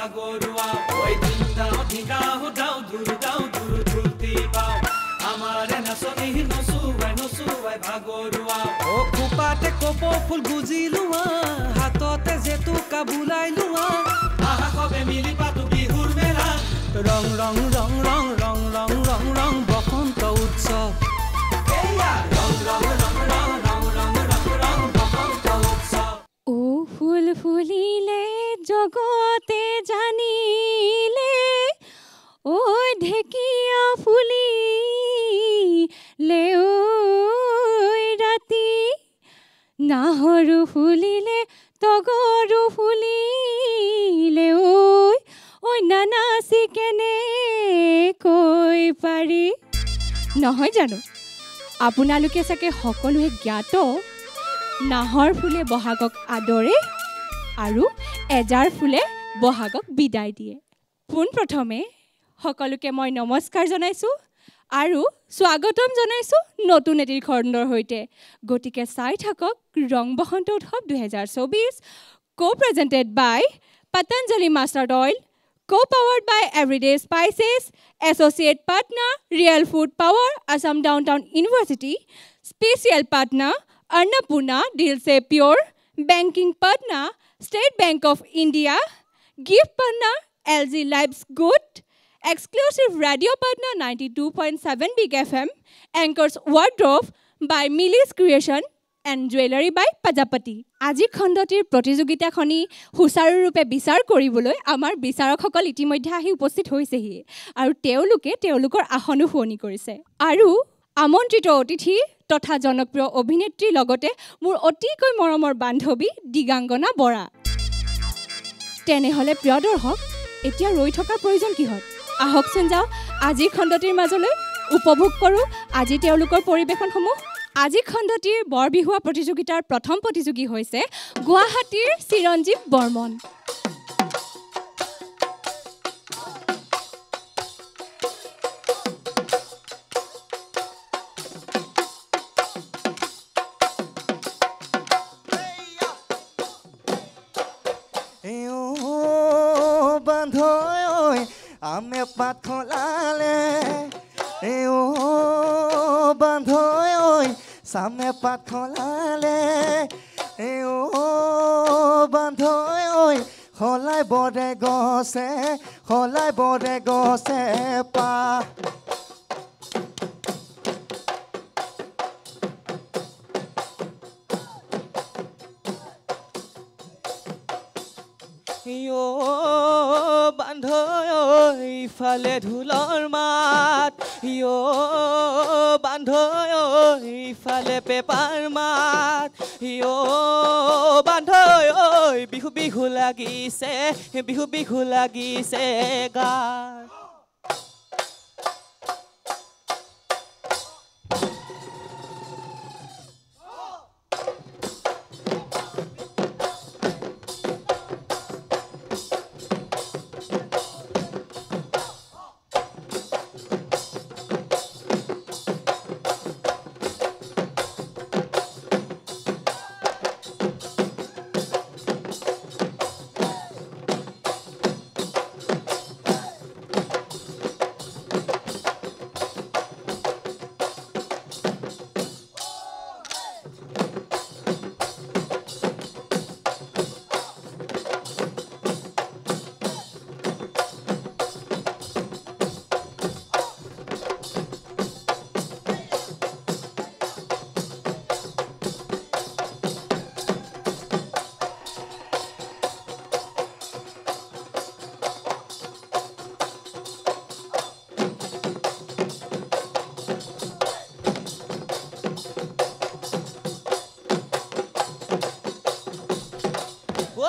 ভাগৰুৱা ঐ দিনদাও ধিগাও দাও দুৰু ধুলতি পাও আমাৰে নাচনি নচুৱাই ভাগৰুৱা ও কুপাতে কপ ফুল গুজি লোৱা হাততে জেতুকা বুলাই লোৱা আহা কবে মিলি পাতো বিহুৰ মেলা ৰং ৰং ৰং ৰং ৰং ৰং ৰং ৰং বসন্ত উৎসৱ এয়া ৰং ৰং ৰং ৰং ৰং ৰং ৰং ৰং বসন্ত উৎসৱ ও ফুল ফুলিলে জগতে জানিলে ও ঢেকিয়া ফুলিলে ও ৰাতি নাহৰু ফুলিলে তগৰু ফুলিলে ঐ নানাচি কেনে কৈ পাৰি নহয় জানো আপোনালোকে চাগে সকলোৱে জ্ঞাত নাহৰ ফুলে বহাগক আদৰে আৰু এজাৰ ফুলে বহাগক বিদায় দিয়ে পোনপ্ৰথমে সকলোকে মই নমস্কাৰ জনাইছোঁ আৰু স্বাগতম জনাইছোঁ নতুন এটি খণ্ডৰ সৈতে গতিকে চাই থাকক ৰং বসন্ত উৎসৱ 2024 co-presented by Patanjali Mustard Oil co-powered by Everyday Spices associate partner Real Food Power Assam Downtown University special partner Annapurna Dil Se Pure banking partner State Bank of India gift partner LG Lives Good exclusive radio partner 92.7 Big FM anchors wardrobe by Millie's Creation and jewelry by Pajapati আজি খণ্ডটিৰ প্ৰতিযোগিতাখনি হুসাৰুৰূপে বিচাৰ কৰিবলৈ আমাৰ বিচাৰকসকল ইতিমধ্যে আহি উপস্থিত হৈছেহি আৰু তেওঁলোকৰ আসনো শুৱনি কৰিছে আৰু আমন্ত্ৰিত অতিথি তথা জনপ্ৰিয় অভিনেত্ৰী লগতে মোৰ অতিকৈ মৰমৰ বান্ধৱী দিগাংগনা বৰা তেনেহলে প্ৰিয় দৰ্শক এতিয়া ৰৈ থকাৰ প্ৰয়োজন কিহত আহকচোন যাও আজি খণ্ডটিৰ মাজলৈ উপভোগ কৰো আজি তেওঁলোকৰ পৰিবেশনসমূহ আজি খণ্ডটিৰ বৰবিহুৱা প্ৰতিযোগিতাৰ প্ৰথম প্ৰতিযোগী হৈছে গুৱাহাটীৰ চিৰঞ্জীৱ বৰ্মন আমে পাত খলালে ও বান্ধৈ ঐ সামে পাত খলালে ও বান্ধৈ ঐ হলাই বৰে গছে পা বান্ধৈ ইফালে ঢোলৰ মাত বান্ধৈ ইফালে পেপাৰ মাত বান্ধৈ বিহু লাগিছে গাত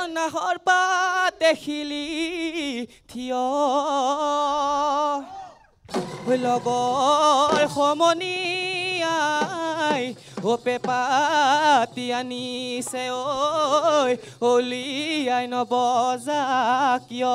নাহৰ পাত দেখিলি থিয় লগৰ সমনীয়াই পেপাতি আনিছে ঐ অলিয়াই নবজা কিয়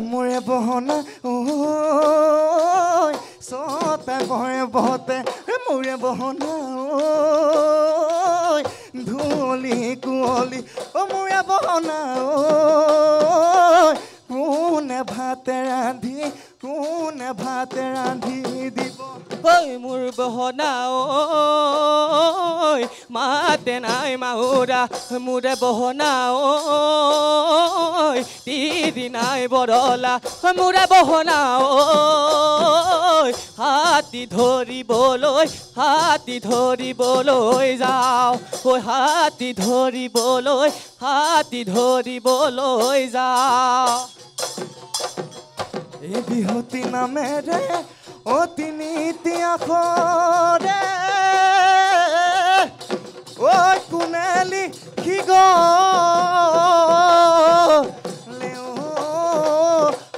মোৰে বহনা চতে বহে বহতে মোৰে বহনা ধুলি কুঁৱলী মোৰে বহনা কোনে ভাতে ৰান্ধি দিব ঐ মোৰ বহনা ঐ মাতে নাই মাহুৰা মোৰে বহনা ঐ দিদি নাই বৰলা মোৰে বহনা ঐ হাতী ধৰিবলৈ যাওঁ ঐ হাতী ধৰিবলৈ যাওঁ এই বিহুতি নামেৰে তিনিটি আখৰে ঐ কোনে লিখি গ'লে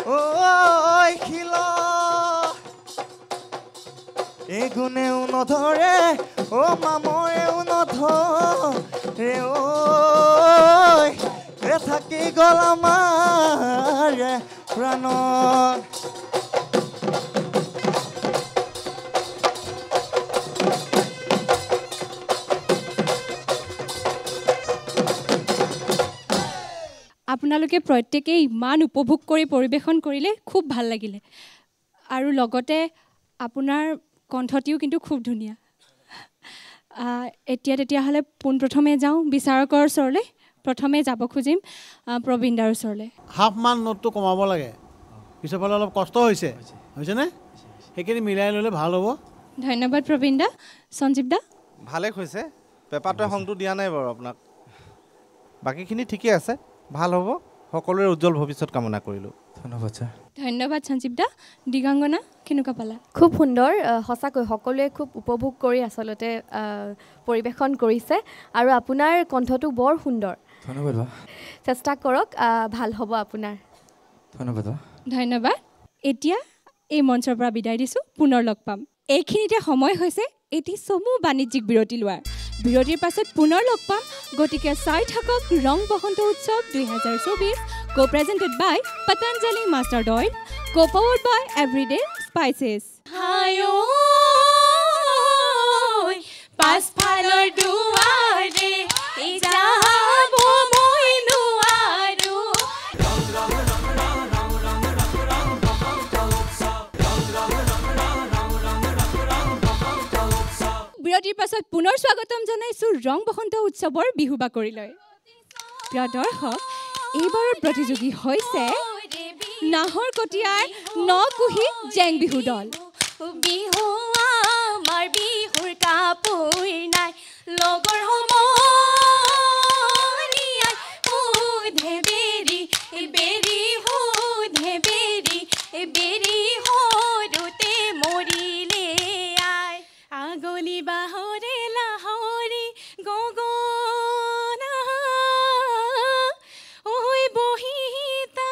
ঐ শিল এই গুণেও নধৰে মামৰেও নধৰে ঐ থাকি গ'ল আমাৰ প্ৰাণত আপোনালোকে প্ৰত্যেকেই ইমান উপভোগ কৰি পৰিৱেশন কৰিলে খুব ভাল লাগিলে আৰু লগতে আপোনাৰ কণ্ঠটিও কিন্তু খুব ধুনীয়া এতিয়া তেতিয়াহ'লে পোনপ্ৰথমে যাওঁ বিচাৰকৰ ওচৰলৈ প্ৰথমে যাব খুজিম প্ৰবীণ দাৰ ওচৰলৈ হাফমান নোটটো কমাব লাগে পিছৰ ফালে অলপ কষ্ট হৈছেনে সেইখিনি মিলাই ল'লে ভাল হ'ব ধন্যবাদ প্ৰবীণ দা সঞ্জীৱ দা ভালে হৈছে পেপাৰটোৱে সংটো দিয়া নাই বাৰু আপোনাক বাকীখিনি ঠিকে আছে ভাল হ'ব সকলোৰে উজ্জ্বল ভৱিষ্যত কামনা কৰিলোঁ ধন্যবাদ ছাৰ ধন্যবাদ সঞ্জীৱ দা দিগাংগনা কেনেকুৱা পালা খুব সুন্দৰ সঁচাকৈ সকলোৱে খুব উপভোগ কৰি আচলতে পৰিৱেশন কৰিছে আৰু আপোনাৰ কণ্ঠটো বৰ সুন্দৰ ধন্যবাদ চেষ্টা কৰক ভাল হ'ব আপোনাৰ ধন্যবাদ এতিয়া এই মঞ্চৰ পৰা বিদায় দিছোঁ পুনৰ লগ পাম এইখিনিতে সময় হৈছে এটি চমু বাণিজ্যিক বিৰতি লোৱাৰ বিৰতিৰ পাছত পুনৰ লগ পাম গতিকে চাই থাকক ৰং বসন্ত উৎসৱ 2024 co-presented by Patanjali Mustard Oil co-powered by Everyday Spices পাছফালৰ দুৱাৰে যাব মই নোৱাৰো বিৰতিৰ পাছত পুনৰ স্বাগতম জনাইছোঁ ৰং বসন্ত উৎসৱৰ বিহু বাকৰিলৈ প্ৰিয় দৰ্শক এইবাৰৰ প্ৰতিযোগী হৈছে নাহৰকটীয়াৰ নকুহি জেং বিহু দল বিহু আমাৰ বিহুৰ কাপোৰ নাই লগৰ সমনীয়াই সোধে বেৰি বেৰি সৰুতে মৰিলে আই আগলি বাহৰে লাহৰি গগনা ঐ বহিতা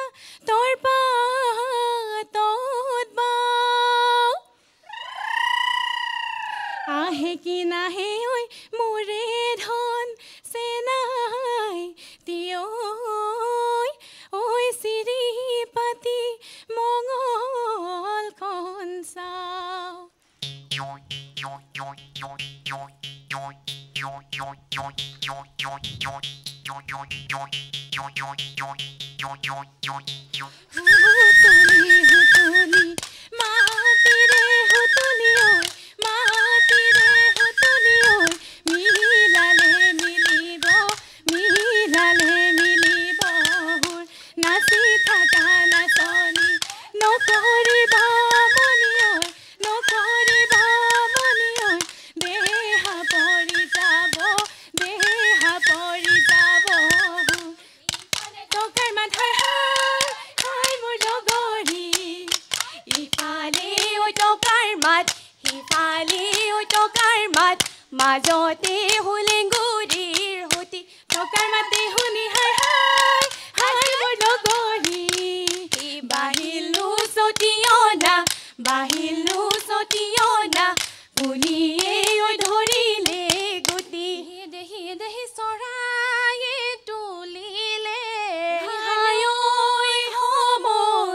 তৰ পাতত বাও আহে কি নাহে ঐ মোৰে ধন চেনাই তিয় ঐ চিৰি পাতি মঙল খন চাও হুতলি মাতিৰে হুতলি ঐ মাতিৰে হুতলি ঐ মিলালে মিলিব নাচি থাকা নাচনি নকৰিবা মনি ঐ দেহা পৰি যাব টকাৰ মাথাৰ হাই মোৰ লগৰী ইফালে ঐ টকাৰ মাত সিফালে ঐ টকাৰ মাত মাজতে হুলেংগুৰিৰ সতি টকাৰ মাতে শুনি হাই মোৰ লগৰী বাহিলো চটিয়না পুলিয়ে ঐ ধৰিলে গুটি দেহি চৰায়ে তুলিলে হাই ঐ সময়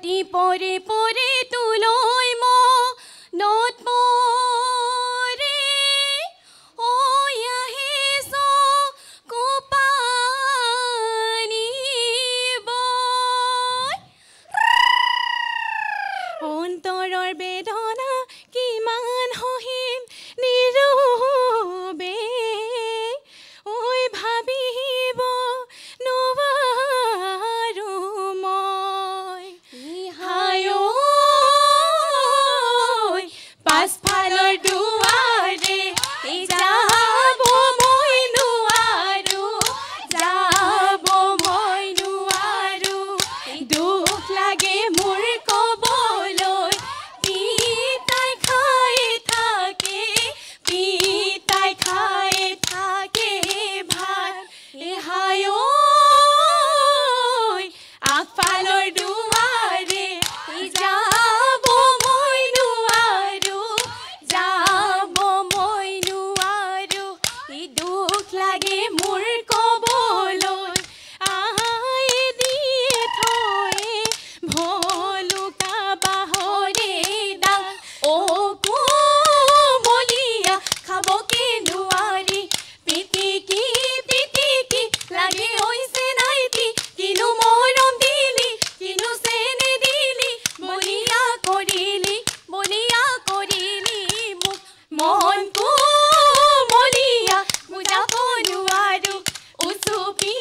ৰাতি পৰে পৰে তুলৈ মনত পৰে ঐ আহিছ কোপানী বৈ অন্তৰৰ বেদনা কিমান সহিম নীৰৱে ঐ ভাবিব নোৱাৰো মই হায় ঐ পাছফালৰ দুৱাৰে যাব মই নোৱাৰো যাব মই নোৱাৰো দুখ লাগে মোৰ ক'বলৈ পিতাই খাই থাকে ভাত হায় ঐ আগফালৰ দুৱাৰে যাব মই নোৱাৰো দুখ লাগে মোৰ ক'বলৈ আই দিয়ে থৈ ভলুকা বাহৰে দাং অ কোমলীয়া খাবকে নোৱাৰি পিটিকি লাগে হৈছে নাইটি কিনো মৰম দিলি কিনো চেনে দিলি বলিয়া কৰিলি মোক মন কোমলীয়া বুজাব নোৱাৰো উচুপি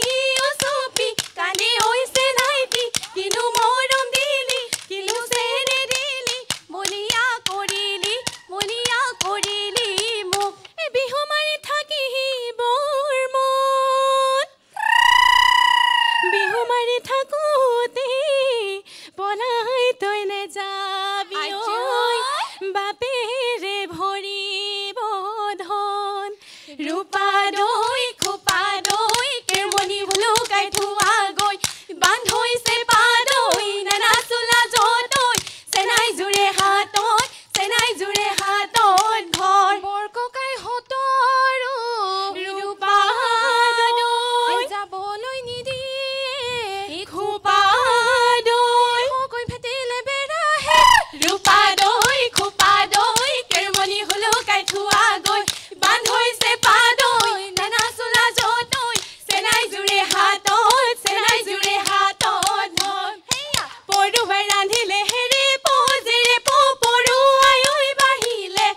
কানে হৈছে নাইটি কিনো মৰম দিলি কিনো চেনে দিলি বলিয়া কৰিলি মোক বিহু মাৰি থাকিবৰ মন বিহু মাৰি থাকোঁতে পলাই তই নেযাবি ঐ বাপেৰে ভৰিব ধন ৰূপা দৈ খোপা দৈ কেৰমণি ভুলুকাই থোৱা গৈ বান্ধ হৈছে পাদৈ নানা চোলা যতৈ চেনাই জোৰে হাতত ভৰ বৰ ককাই হতৰো ৰূপা দৈ যাবলৈ নিদিয়ে খোপা দৈ কৈ ভেটিলে বেৰাহে ৰূপা দৈ খোপা দৈ কেৰমণি হুলুকাই থোৱা গৈ বান্ধ হৈছে পাদৈ নানা চোলা যতৈ চেনাই জোৰে হাতত ভৰ পৰুৱাই ৰান্ধিলে হেৰে পহজেৰে পৰুৱাই ঐ বাঢ়িলে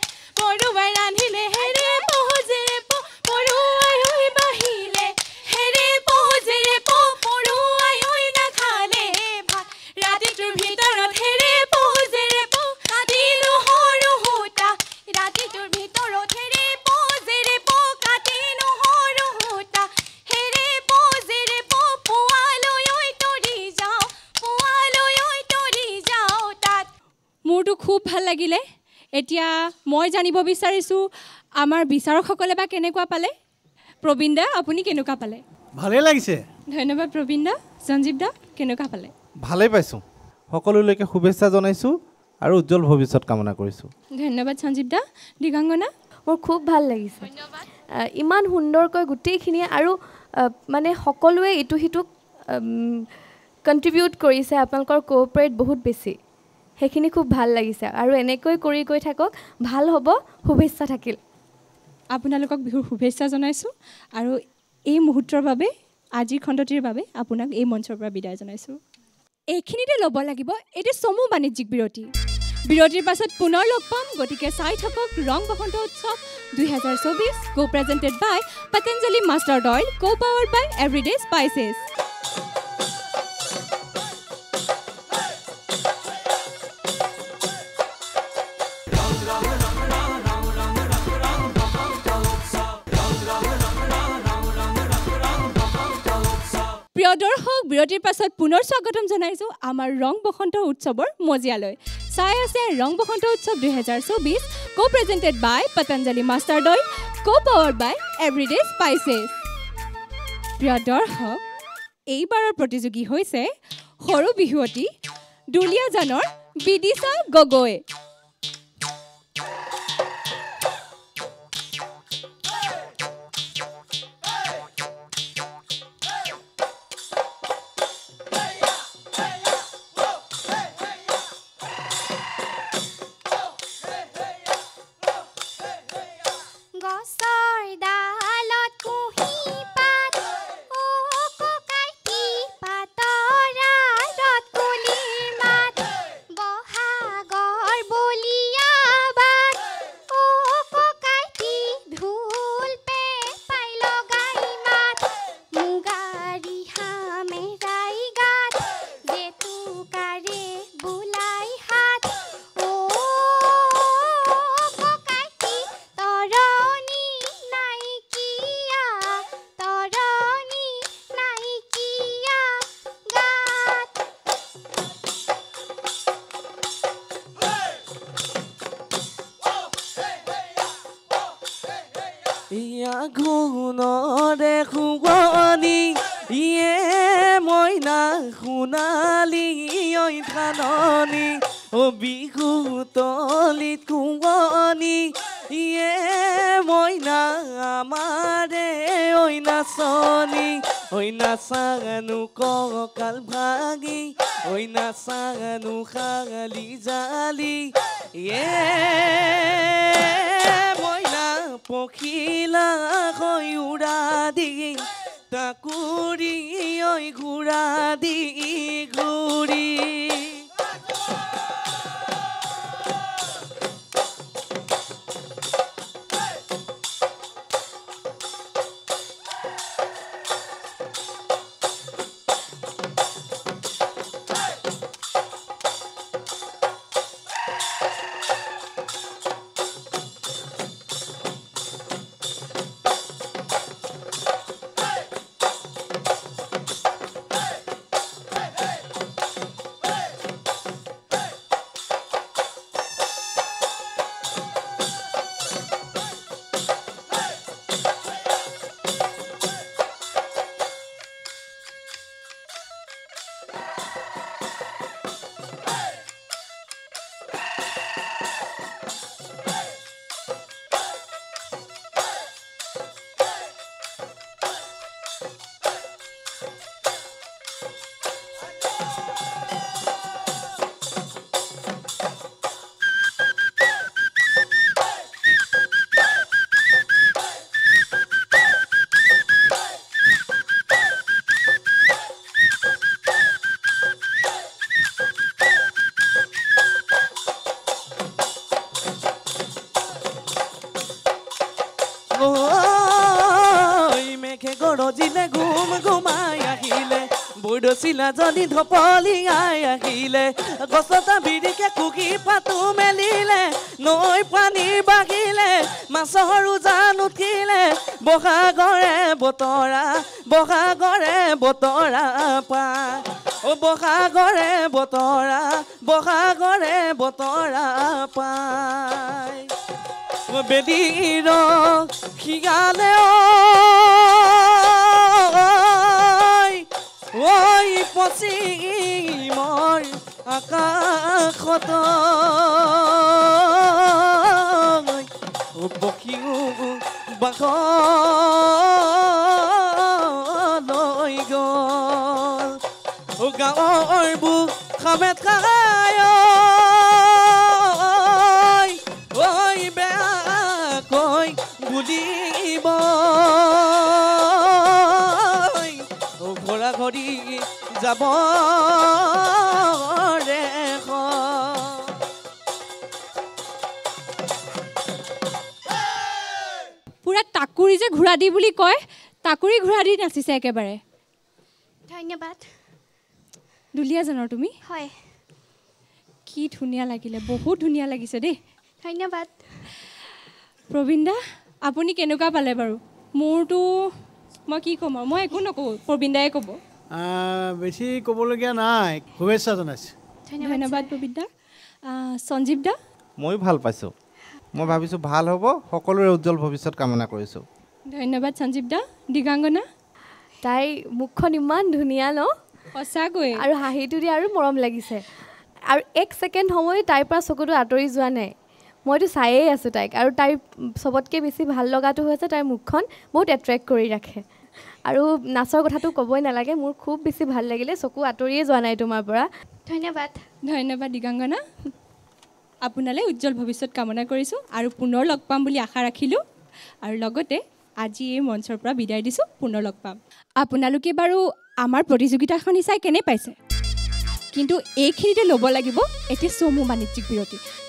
পৰুৱাই ৰান্ধিলে হেৰে পহজেৰে পৰুৱাই ঐ বাঢ়িলে হেৰে পহজেৰে পৰুৱাই ঐ নাখালে ভাত ৰাতিটোৰ ভিতৰত হেৰে পহজেৰে কাটিলো সৰু সূতা ৰাতিটোৰ ভিতৰত হেৰে পহজেৰে কাটিলো সৰু সূতা হেৰে পহজেৰে পোৱালৈ ঐ তৰি যাওঁ তাত মোৰতো খুব ভাল লাগিলে এতিয়া মই জানিব বিচাৰিছোঁ আমাৰ বিচাৰকসকলে বা কেনেকুৱা পালে প্ৰবীণ দা আপুনি কেনেকুৱা পালে ভালেই লাগিছে ধন্যবাদ প্ৰবীণ দা সঞ্জীৱ দা কেনেকুৱা পালে ভালেই পাইছোঁ সকলোলৈকে শুভেচ্ছা জনাইছোঁ আৰু উজ্জ্বল ভৱিষ্যত কামনা কৰিছোঁ ধন্যবাদ সঞ্জীৱ দা দিগাংগনা মোৰ খুব ভাল লাগিছে ইমান সুন্দৰকৈ গোটেইখিনি আৰু মানে সকলোৱে ইটো সিটোক কণ্ট্ৰিবিউট কৰিছে আপোনালোকৰ কোঅপাৰেট বহুত বেছি সেইখিনি খুব ভাল লাগিছে আৰু এনেকৈ কৰি গৈ থাকক ভাল হ'ব শুভেচ্ছা থাকিল আপোনালোকক বিহুৰ শুভেচ্ছা জনাইছোঁ আৰু এই মুহূৰ্তৰ বাবে আজিৰ খণ্ডটিৰ বাবে আপোনাক এই মঞ্চৰ পৰা বিদায় জনাইছোঁ এইখিনিতে ল'ব লাগিব এইটো চমু বাণিজ্যিক বিৰতিৰ পাছত পুনৰ লগ পাম গতিকে চাই থাকক ৰং বসন্ত উৎসৱ 2024 কো প্ৰেজেণ্টেড বাই পতঞ্জলি মাষ্টাৰ্ড অইল কো পাৱাৰ্ড বাই এভৰিডে স্পাইচেছ প্ৰিয় দৰ্শক বিৰতিৰ পাছত পুনৰ স্বাগতম জনাইছোঁ আমাৰ ৰং বসন্ত উৎসৱৰ মজিয়ালৈ চাই আছে ৰং বসন্ত উৎসৱ 2024 কো প্ৰেজেণ্টেড বাই পতঞ্জলি মাষ্টাৰ্ড অইল কো পাৱাৰ্ড বাই এভৰিডে স্পাইচেছ প্ৰিয় দৰ্শক এইবাৰৰ প্ৰতিযোগী হৈছে সৰু বিহুৱতী দুলীয়াজানৰ বিদিশা গগৈ ফাগুনৰে শুৱনি ইয়ে মইনা সোণালী ঐ ধাননি বিহু তলিত কুঁৱনি ইয়ে মইনা আমাৰে ঐ নাচনি ঐ নাচানো কঁকাল ভাঙি ঐ নাচানো খালি জালি ইয়ে মইনা পখিলা হৈ উৰা দি তাকুৰি ঐ ঘূৰা দি ঘূৰি গৰজিলে ঘুম ঘুমাই আহিলে বৈদচিলা জনী ধপলিয়াই আহিলে গছতা বিৰিকে কুকি পাতো মেলিলে নৈ পানী বাগিলে মাছৰ উজান উঠিলে বহাগৰে বতৰা পায় ও বহাগৰে বতৰা পায় বেদীৰ শিয়ালে ঐ পশ্চিমৰ আকাশত পক্ষীও বাঘলৈ গ'ল গাঁৱৰ বুক খামেত খায় ঐ বেয়াকৈ বুলিব ঘৰা ঘৰি যাব ৰে পুৰা টাকুৰি যে ঘূৰা দি বুলি কয় টাকুৰি ঘূৰা দি নাচিছে একেবাৰে ধন্যবাদ দুলীয়াজানৰ তুমি হয় কি ধুনীয়া লাগিলে বহুত ধুনীয়া লাগিছে দেই ধন্যবাদ প্ৰবীণ দা আপুনি কেনেকুৱা পালে বাৰু মোৰতো মই কি ক'ম আৰু মই একো নকওঁ প্ৰবীণ দায়ে ক'ব বেছি ক'বলগীয়া নাই শুভেচ্ছা জনাইছোঁ ধন্যবাদ প্ৰবীণ দা সঞ্জীৱ দা ময়ো ভাল পাইছোঁ মই ভাবিছোঁ ভাল হ'ব সকলোৰে উজ্জ্বল ভৱিষ্যত কামনা কৰিছোঁ ধন্যবাদ সঞ্জীৱ দা দিগাংগনা তাইৰ মুখখন ইমান ধুনীয়া ন সঁচাকৈ আৰু হাঁহিটো দি আৰু মৰম লাগিছে আৰু এক ছেকেণ্ড সময় তাইৰ পৰা চকুটো আঁতৰি যোৱা নাই মইতো চায়েই আছোঁ তাইক আৰু তাইৰ চবতকৈ বেছি ভাল লগাটো হৈছে তাইৰ মুখখন বহুত এট্ৰেক্ট কৰি ৰাখে আৰু নাচৰ কথাটো ক'বই নালাগে মোৰ খুব বেছি ভাল লাগিলে চকু আঁতৰিয়ে যোৱা নাই তোমাৰ পৰা ধন্যবাদ দিগাংগনা আপোনালৈ উজ্জ্বল ভৱিষ্যত কামনা কৰিছোঁ আৰু পুনৰ লগ পাম বুলি আশা ৰাখিলোঁ আৰু লগতে আজি এই মঞ্চৰ পৰা বিদায় দিছোঁ পুনৰ লগ পাম আপোনালোকে বাৰু আমাৰ প্ৰতিযোগিতাখনি চাই কেনে পাইছে কিন্তু এইখিনিতে ল'ব লাগিব এটি চমু বাণিজ্যিক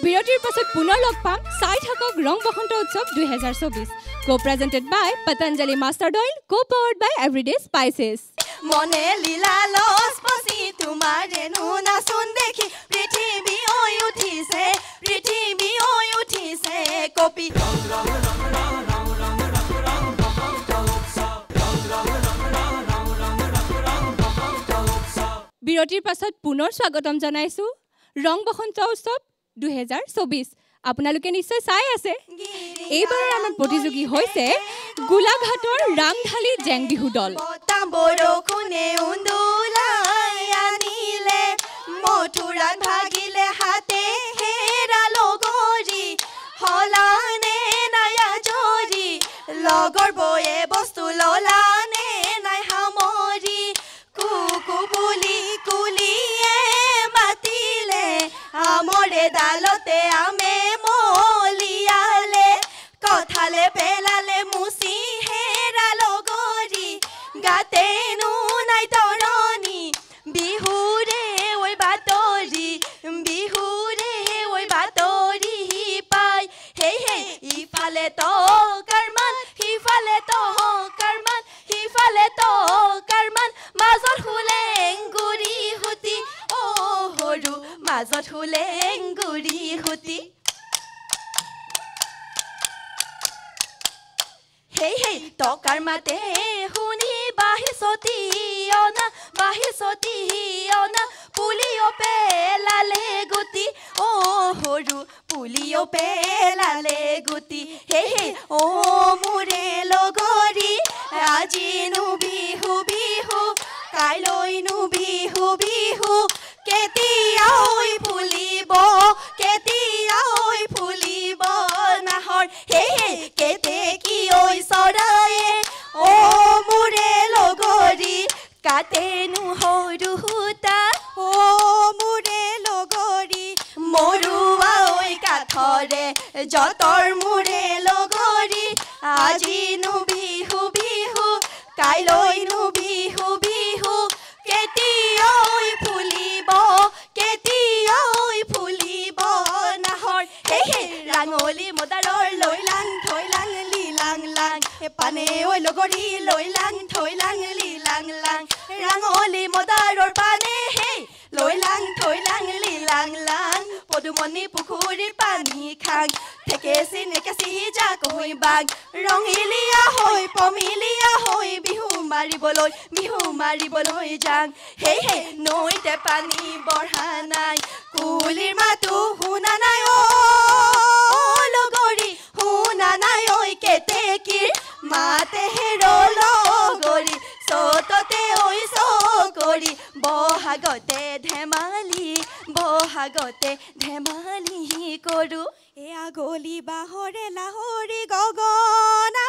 বিৰতিৰ পাছত পুনৰ লগ পাম চাই থাকক ৰং বসন্ত উৎসৱ 2024 co-presented by Patanjali Mustard Oil co-powered by Everyday Spices মনে লীলা লস পসি তোমার রেণু নাচন দেখি পৃথিবী ওই উঠিছে কপি বিৰতিৰ পাছত পুনৰ স্বাগতম জনাইছোঁ ৰং বসন্ত উৎসৱ 2024 আপোনালোকে নিশ্চয় চাই আছে এইবাৰৰ আমাৰ প্ৰতিযোগী হৈছে গোলাঘাটৰ ৰাংঢালী জেং বিহু দল বৰষুণে উন্দুলাই আনিলে মথুৰাত ভাগিলে হাতে হেৰালো গৰি হলানে নাই আজৰি লগৰ বয়ে বস্তু ললানে নাই সামৰি কুকু বুলি কুলিয়ে মাতিলে আমৰে ডালতে আমে মলিয়ালে কথালে পেলালে মুচি হেৰালো গৰি গাতেনো নাই তৰণি বিহুৰে ঐ বাতৰি বিহুৰে ঐ বাতৰি পাই হেই হেই ইফালে টকাৰ মান সিফালে টকাৰ মান সিফালে টকাৰ মান মাজত হুলেংগুৰি হুতি অ সৰু মাজত হুলেংগুৰি হুতি হেই হেই টকাৰ মাতে শুনি বাহিছতি অনা পুলিও পেলালে গুটি অ সৰু পুলিও পেলালে গুটি হেই হেই অ মোৰে লগৰী আজিনো বিহু বিহু কাইলৈনো বিহু বিহু কেতিয়া ঐ ফুলিব নাহৰ হেই হেই কেতেকী ঐ চৰায়ে অ মোৰে লগৰী কাটেনো সৰু সূতা অ মোৰে লগৰী মৰুৱা ঐ কাঠৰে যতৰ মোৰে লগৰী আজিনো বিহু বিহু কাইলৈনো বিহু বিহু কেতিয়া ঐ ফুলিব নাহৰ হেই হেই ৰাঙলী মদাৰৰ লৈলাং থৈলাং লিলাং লাং পানে ঐ লগৰী লৈলাং থৈলাং লিলাং লাং ৰাঙলী মদাৰৰ পানে হেই লৈলাং থৈলাং লিলাং লাং পদুমণি পুখুৰীৰ পানী খাং থেকেচি নেকেচি যাক হৈ বাগ ৰঙিলীয়া হৈ পমিলীয়া হৈ বিহু মাৰিবলৈ যাং হেই হেই নৈতে পানী বঢ়া নাই কুলিৰ মাতো শুনা নাই অ লগৰী শুনা নাই ঐ কেতেকীৰ মাতে হেৰ লগৰী চততে ঐ চকৰি বহাগতে ধেমালি কৰো এয়া গলি বাহৰে লাহৰি গগনা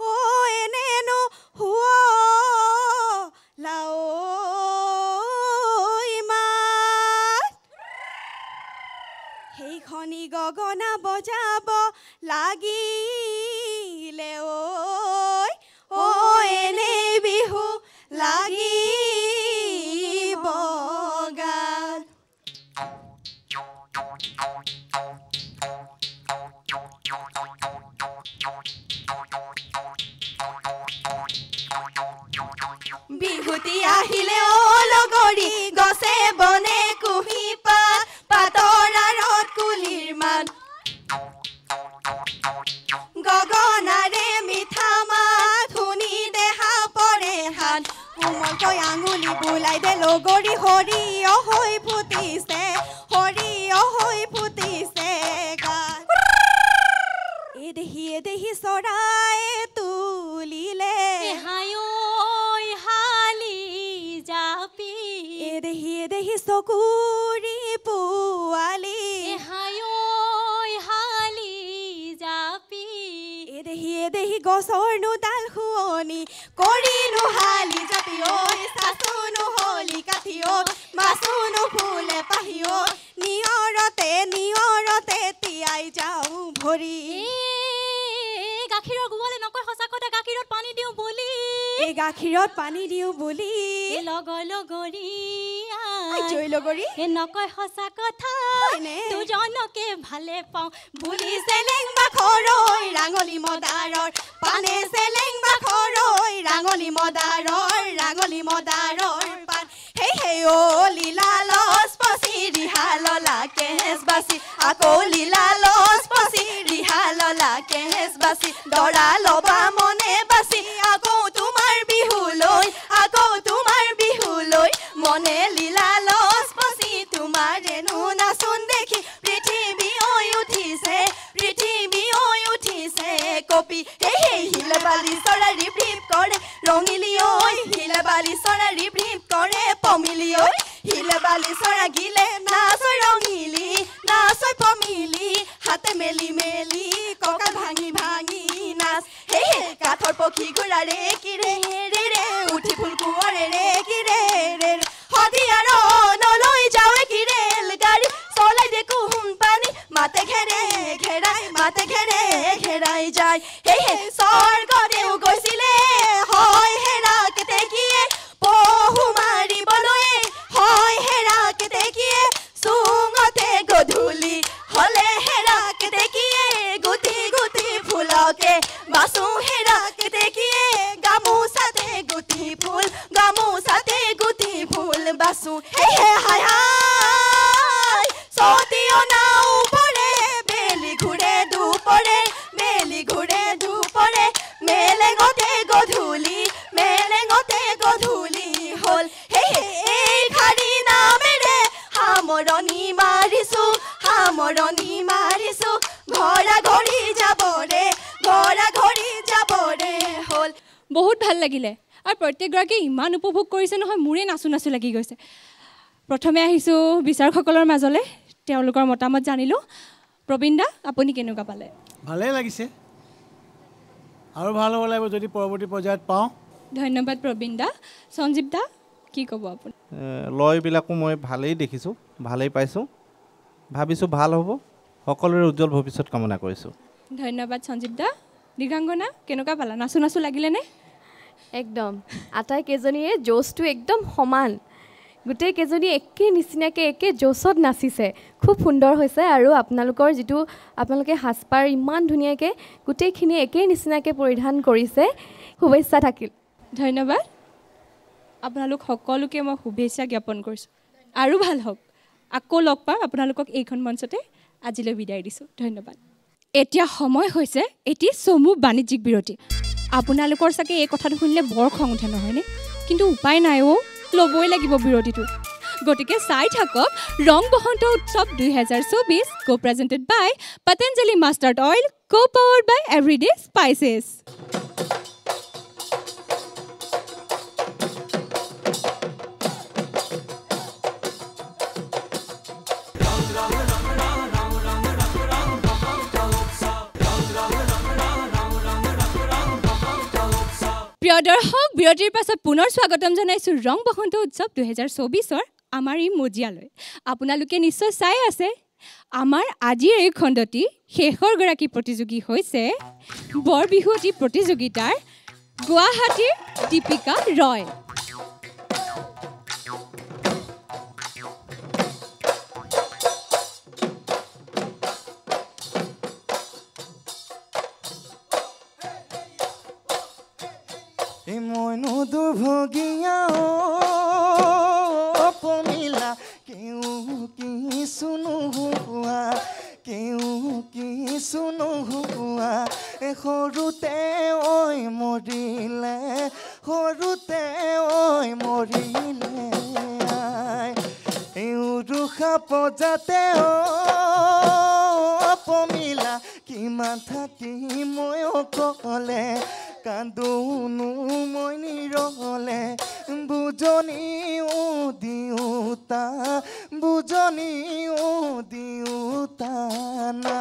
ও এনেনো লাও সেইখনি গগনা বজাব লাগিলে ঐ এনে বিহু লাগিব গান বিহুতি আহিলে অ লগৰী গছে বনে কুহি পাতৰ আঁৰত কুলিৰ মান গগনাৰে মিঠা মাত শুনি দেহা পৰে হাত কোমলকৈ আঙুলি বুলাই দে লগৰী সৰিয়হ হৈ ফুটিছে গান এদেহি চৰাই তুলিলে এদেহি চকুৰি পোৱালি এদেহি গছৰনো ডাল শুৱনি কৰিনো হালি জাপি ঐ চাচোনো হলি কাঠি ঐ মাছুনো ফুলে পাহি ঐ নিয়ৰতে তিয়াই যাওঁ ভৰি গাখীৰৰ গোৱালে নকয় সঁচা কথা গাখীৰত পানী দিওঁ বুলি লগৰী নকয় সঁচা কথা দুজনকে ভালে পাওঁ বুলি চেলেং বাখৰৈ ৰাঙলী মদাৰৰ পানে চেলেং বাখৰৈ ৰাঙলী মদাৰৰ পান হেই হেই অ লীলা লছ পচি ৰিহা ললা কেহেজ বাচি আকৌ লীলা লছ পচি ৰিহা ললা কেহেজ বাচি দৰা লবা মনে বাচি আকৌ তোমাৰ বিহুলৈ মনে লীলা লছ পচি তোমাৰ ৰেণু নাচোন দেখি পৃথিৱী ঐ উঠিছে বালি চৰা ৰিপ ৰিপ কৰে পমিলি ঐ হিলে বালি চৰা গিলে নাচৈ ৰঙিলি নাচৈ পমিলি হাতে মেলি মেলি কঁকাল ভাঙি ভাঙি নাচ হে হে কাঠৰ পক্ষী ঘূৰাৰে কিৰে ৰে ৰে উঠি ফুল কোঁৱৰে ৰে কিৰে ৰে হদিয়াৰ নলৈ যাৱে কি ৰেল গাড়ী চলাই দে কুহুম পানী মাতে ঘেৰে ঘেৰাই যায় হে হে স্বৰ্গদেও গৈছিলে হয় হেৰা কেতেকীয়ে পহু মাৰিবলৈ হয় হেৰা কেতেকীয়ে চুঙতে গধূলি হলে হেৰা কেতেকীয়ে গুটি গুটি ফুলকে বাচো হেৰা কেতেকীয়ে গামোচাতে গুটি ফুল বাচো হে হে হাই হাই সতিও নাও পৰে বেলি ঘূৰে দুপৰে মেলেঙতে গধূলি হল হে হে এই খাৰী নামেৰে সামৰণি মাৰিছো ঘৰা ঘৰি যাবৰে হল বহুত ভাল লাগিলে আৰু প্ৰত্যেকগৰাকী ইমান উপভোগ কৰিছে নহয় মোৰে নাচু নাচু লাগি গৈছে প্ৰথমে আহিছোঁ বিচাৰকসকলৰ মাজলৈ তেওঁলোকৰ মতামত জানিলোঁ প্ৰবীণ দা আপুনি কেনেকুৱা পালে ভালেই লাগিছে আৰু ভাল হ'ব লাগিব যদি পৰৱৰ্তী পৰ্যায়ত পাওঁ ধন্যবাদ প্ৰবীণ দা সঞ্জীৱ দা কি ক'ব আপুনি লয়বিলাকো মই ভালেই দেখিছোঁ ভালেই পাইছোঁ ভাবিছোঁ ভাল হ'ব সকলোৰে উজ্জ্বল ভৱিষ্যত কামনা কৰিছোঁ ধন্যবাদ সঞ্জীৱ দা দীৰ্ঘাংগনা কেনেকুৱা পালা নাচু নাচু লাগিলেনে একদম আটাইকেইজনীয়ে জোচটো একদম সমান গোটেইকেইজনী একে নিচিনাকৈ একে জোচত নাচিছে খুব সুন্দৰ হৈছে আৰু আপোনালোকে সাজপাৰ ইমান ধুনীয়াকৈ গোটেইখিনি একে নিচিনাকৈ পৰিধান কৰিছে শুভেচ্ছা থাকিল ধন্যবাদ আপোনালোক সকলোকে মই শুভেচ্ছা জ্ঞাপন কৰিছোঁ আৰু ভাল হওক আকৌ লগ পাম আপোনালোকক এইখন মঞ্চতে আজিলৈ বিদায় দিছোঁ ধন্যবাদ এতিয়া সময় হৈছে এটি চমু বাণিজ্যিক বিৰতি আপোনালোকৰ চাগে এই কথাটো শুনিলে বৰ খং উঠে নহয়নে কিন্তু উপায় নাই ল'বই লাগিব বিৰতিটো গতিকে চাই থাকক ৰং বসন্ত উৎসৱ 2024 co-presented by Patanjali Mustard Oil co-powered by Everyday Spices প্ৰিয় দৰ্শক বিৰতিৰ পাছত পুনৰ স্বাগতম জনাইছোঁ ৰং বসন্ত উৎসৱ 2024 আমাৰ এই মজিয়ালৈ আপোনালোকে নিশ্চয় চাই আছে আমাৰ আজিৰ এই খণ্ডটি শেষৰগৰাকী প্ৰতিযোগী হৈছে বৰবিহুৱতী প্ৰতিযোগিতাৰ গুৱাহাটীৰ দীপিকা ৰয় মইনো দুৰ্ভগীয়া পমিলা কেউ কিছু নোহোৱা সৰুতে ঐ মৰিলে উৰুষা পজাতে পমিলা কিমান থাকি মই অকলে কান্দোনো মই নিৰলে বুজনি দিওঁতা না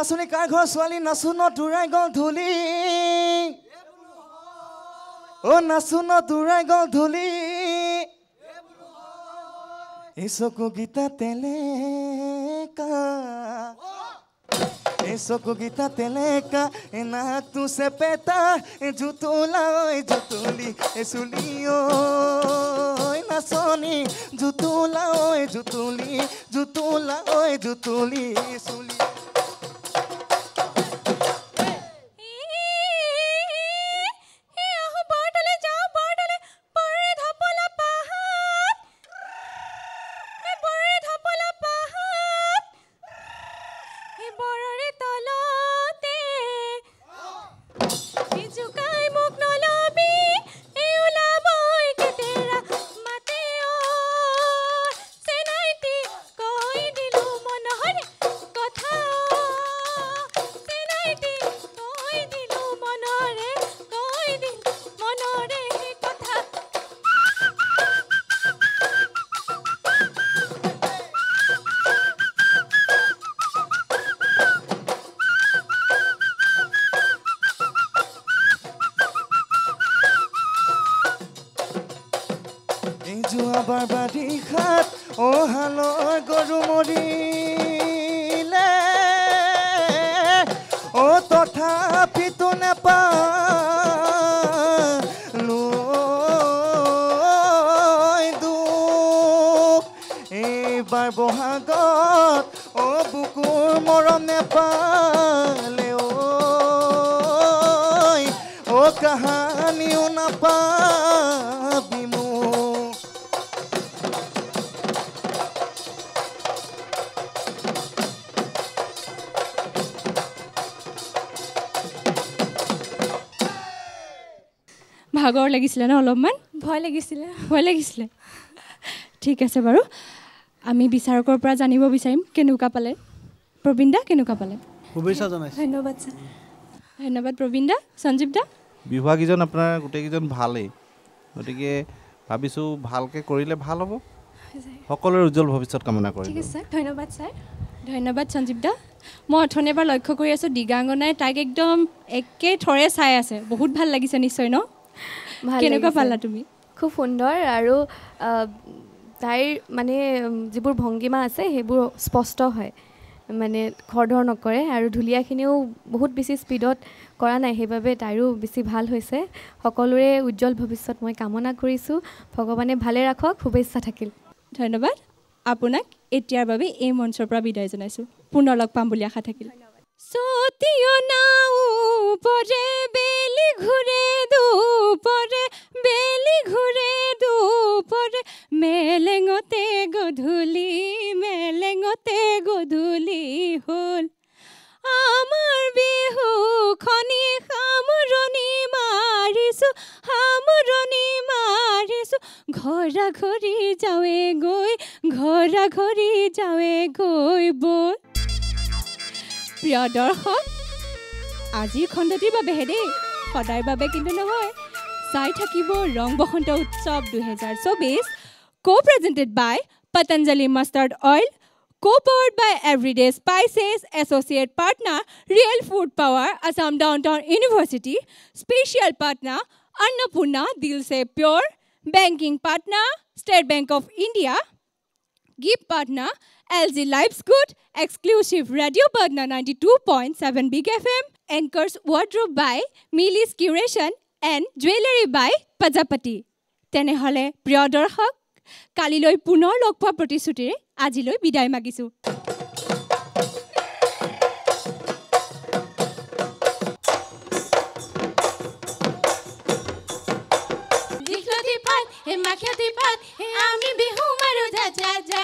নাচনী কাৰ ঘৰ ছোৱালী নাচো নতুৰাই গ'ল ধূলি নাচো নতুৰাই গ'ল ধূলি এই চকু গীতা তেলেকা এই চকু গীতা তেলেকা নাক তু চেপেটা জুতুলা ঐ জুতুলি এই চুলি ঐ নাচনী জুতুলা ঐ জুতুলি জুতুলা ঐ জুতুলি চুলি যোৱাবাৰ বাৰিষাত হালৰ গৰু মৰিলে তথাপিতো নেপালো দুখ এইবাৰ বহাগত বুকুৰ মৰম নেপালে কাহানিও নাপাবি মোক ভাগৰ লাগিছিলে ন অলপমান ভয় লাগিছিলে ঠিক আছে বাৰু আমি বিচাৰকৰ পৰা জানিব বিচাৰিম কেনেকুৱা পালে প্ৰবীণ দা কেনেকুৱা পালে শুভেচ্ছা জনাইছোঁ ধন্যবাদ ছাৰ ধন্যবাদ প্ৰবীণ দা সঞ্জীৱ দা বিভাগীজন আপোনাৰ গোটেইকেইজন ভালেই গতিকে ভাবিছোঁ ভালকৈ কৰিলে ভাল হ'ব সকলোৰে উজ্জ্বল ভৱিষ্যত কামনা কৰিম ঠিক আছে ধন্যবাদ ছাৰ ধন্যবাদ সঞ্জীৱ দা মই অথনি এবাৰ লক্ষ্য কৰি আছোঁ দিগাংগনাই তাইক একদম একে থৰে চাই আছে বহুত ভাল লাগিছে নিশ্চয় ন কেনেকুৱা পালা তুমি খুব সুন্দৰ আৰু তাইৰ মানে যিবোৰ ভংগীমা আছে সেইবোৰ স্পষ্ট হয় মানে খৰধৰ নকৰে আৰু ঢুলীয়াখিনিও বহুত বেছি স্পীডত কৰা নাই সেইবাবে তাইৰো বেছি ভাল হৈছে সকলোৰে উজ্জ্বল ভৱিষ্যত মই কামনা কৰিছোঁ ভগৱানে ভালে ৰাখক শুভেচ্ছা থাকিল ধন্যবাদ আপোনাক এতিয়াৰ বাবে এই মঞ্চৰ পৰা বিদায় জনাইছোঁ পুনৰ লগ পাম বুলি আশা থাকিল বেলি ঘূৰে দুপৰে বেলি ঘূৰে দুপৰে মেলেঙতে গধূলি হ'ল আমাৰ বিহুখনি সামৰণি মাৰিছোঁ ঘৰা ঘৰি যাৱে গৈ বল প্ৰিয় দৰ্শক আজিৰ খণ্ডটিৰ বাবেহে দেই সদায়ৰ বাবে কিন্তু নহয় চাই থাকিব ৰং বসন্ত উৎসৱ 2024 co-presented by Patanjali Mustard Oil, co-powered by Everyday Spices, associate partner Real Food Power, Assam Downtown University, special partner Annapurna Dil Se Pure, banking partner State Bank of India, gift partner LG Lives Good, exclusive radio partner 92.7 Big FM, anchors wardrobe by Millie's Curation and jewelry by Pajapati. তেনেহলে প্ৰিয় দৰ্শক কালিলৈ পুনৰ লগ পোৱা প্ৰতিশ্ৰুতিৰে আজিলৈ বিদায় মাগিছোঁ আমি বিহু মাৰো যা যা যা